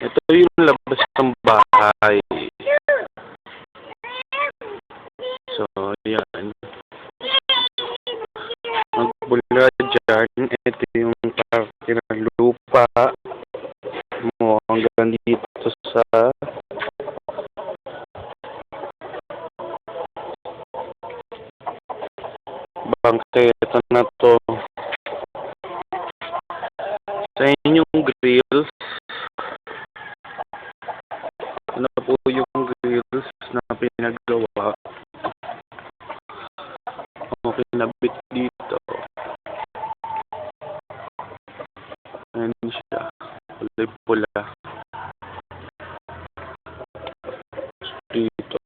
Ito yung labas ng bahay. So, yan. Magbula dyan. Ito yung parte ng lupa mo hanggang dito sa bangketa na to. Sa inyong grills, ano po yung grills na pinagawa o kinabit dito. Ayan siya, kulay pula dito.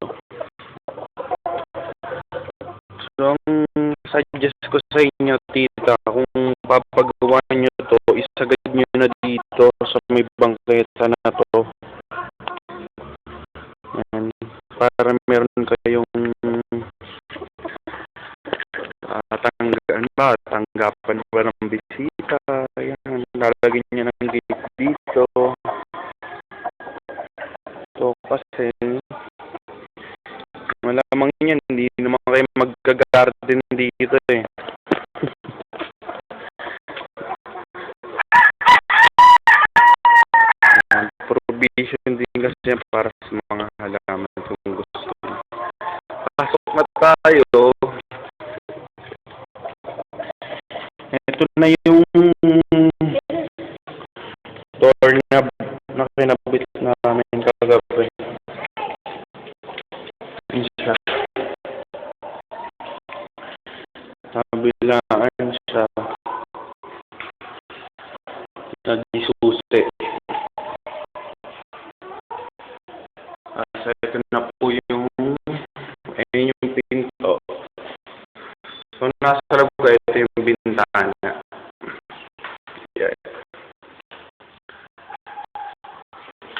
So, ang suggest ko sa inyo, tita, kung papagawa nyo to, isagad nyo na dito sa may bangketa na to. Ayan, para meron kayong tanggapan ba ng bisita. Ayan, lalagyan nyo ng gate dito. So, kasi malamang yan, hindi naman kayo magka-garden dito eh. Provision din kasi yan para sa mga halaman kung gusto. Pasok na tayo. Ito na yung doorknob na kinabit namin kagabi. Siya. Kabilaan siya. Nagisusi. At ito na po yung ayun yung pinto. So nasa loob ko ito yung bintana. Yeah.